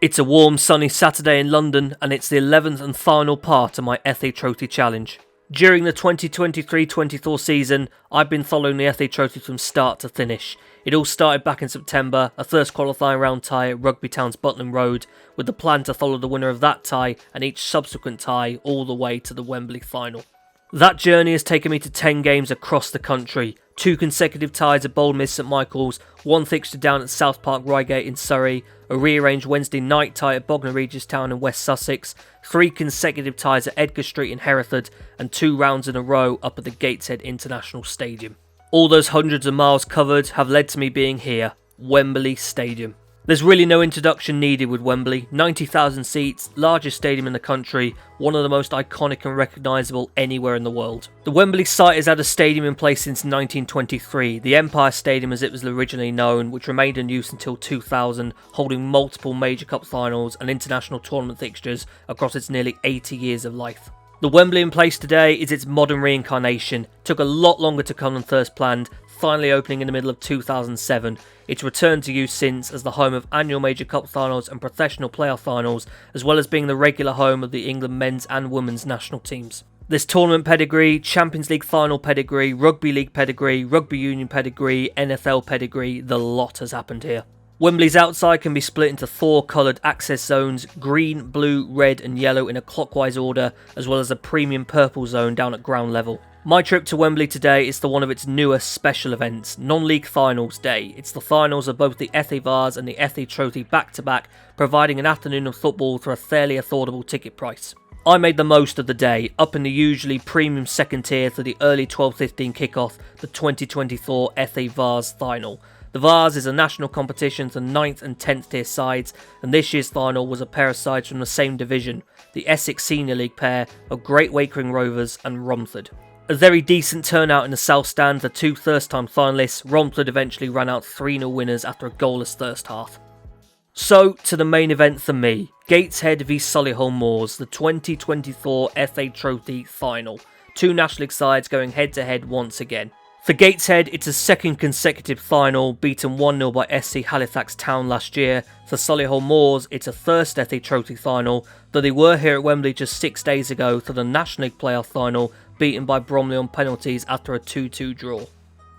It's a warm, sunny Saturday in London, and it's the 11th and final part of my FA Trophy Challenge. During the 2023-24 season, I've been following the FA Trophy from start to finish. It all started back in September, a first qualifying round tie at Rugby Town's Butland Road, with the plan to follow the winner of that tie and each subsequent tie all the way to the Wembley final. That journey has taken me to 10 games across the country, 2 consecutive ties at Boldmere St Michael's, 1 fixture down at South Park Reigate in Surrey, a rearranged Wednesday night tie at Bognor Regis Town in West Sussex, 3 consecutive ties at Edgar Street in Hereford, and 2 rounds in a row up at the Gateshead International Stadium. All those hundreds of miles covered have led to me being here, Wembley Stadium. There's really no introduction needed with Wembley. 90,000 seats, largest stadium in the country, one of the most iconic and recognisable anywhere in the world. The Wembley site has had a stadium in place since 1923, the Empire Stadium as it was originally known, which remained in use until 2000, holding multiple major cup finals and international tournament fixtures across its nearly 80 years of life. The Wembley in place today is its modern reincarnation. Took a lot longer to come than first planned, finally opening in the middle of 2007. It's returned to use since as the home of annual major cup finals and professional playoff finals, as well as being the regular home of the England men's and women's national teams. There's tournament pedigree, Champions League final pedigree, Rugby League pedigree, Rugby Union pedigree, NFL pedigree, the lot has happened here. Wembley's outside can be split into 4 coloured access zones, green, blue, red and yellow in a clockwise order, as well as a premium purple zone down at ground level. My trip to Wembley today is to one of its newer special events, non-league finals day. It's the finals of both the FA Vase and the FA Trophy back-to-back, providing an afternoon of football for a fairly affordable ticket price. I made the most of the day, up in the usually premium second tier for the early 12:15 kickoff, the 2024 FA Vase final. The Vase is a national competition for 9th and 10th tier sides, and this year's final was a pair of sides from the same division, the Essex Senior League pair of Great Wakering Rovers and Romford. A very decent turnout in the South Stand, the 2 first-time finalists. Romford eventually ran out 3-0 winners after a goalless first half. So, to the main event for me, Gateshead v Solihull Moors, the 2024 FA Trophy final. 2 National League sides going head-to-head once again. For Gateshead, it's a second consecutive final, beaten 1-0 by SC Halifax Town last year. For Solihull Moors, it's a first FA Trophy final, though they were here at Wembley just 6 days ago for the National League playoff final, beaten by Bromley on penalties after a 2-2 draw.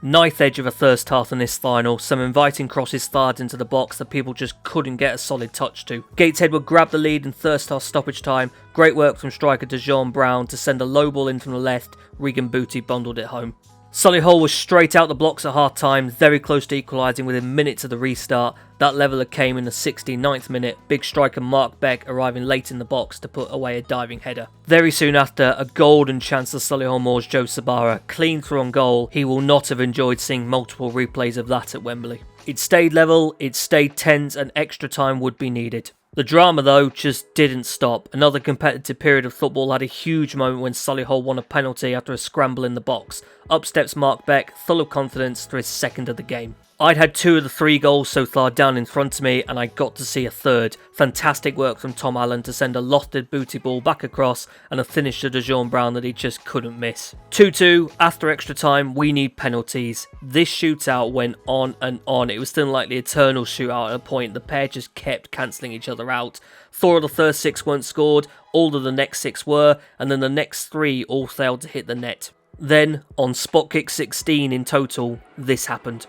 Knife edge of a first half in this final, some inviting crosses fired into the box that people just couldn't get a solid touch to. Gateshead would grab the lead in first half stoppage time, great work from striker Dejon Brown to send a low ball in from the left, Regan Booty bundled it home. Solihull was straight out the blocks at half time, very close to equalising within minutes of the restart. That leveller came in the 69th minute, big striker Mark Beck arriving late in the box to put away a diving header. Very soon after, a golden chance for Solihull Moors' Joe Sabara, clean through on goal. He will not have enjoyed seeing multiple replays of that at Wembley. It stayed level, it stayed tense and extra time would be needed. The drama though just didn't stop. Another competitive period of football had a huge moment when Solihull won a penalty after a scramble in the box. Up steps Mark Beck, full of confidence for his second of the game. I'd had 2 of the 3 goals so far down in front of me and I got to see a third. Fantastic work from Tom Allen to send a lofted booty ball back across and a finish to Dejon Brown that he just couldn't miss. 2-2, after extra time we need penalties. This shootout went on and on. It was still like the eternal shootout at a point. The pair just kept cancelling each other out. 4 of the first 6 weren't scored, all of the next 6 were, and then the next 3 all failed to hit the net. Then, on spot kick 16 in total, this happened.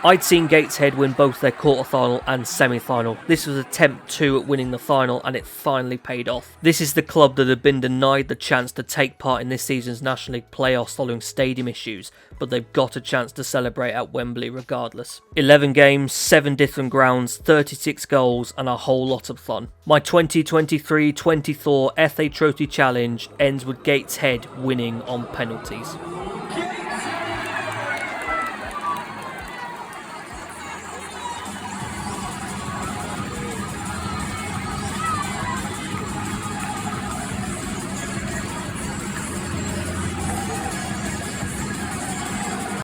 I'd seen Gateshead win both their quarter-final and semi-final. This was attempt 2 at winning the final and it finally paid off. This is the club that had been denied the chance to take part in this season's National League playoffs following stadium issues, but they've got a chance to celebrate at Wembley regardless. 11 games, 7 different grounds, 36 goals and a whole lot of fun. My 2023-24 FA Trophy Challenge ends with Gateshead winning on penalties.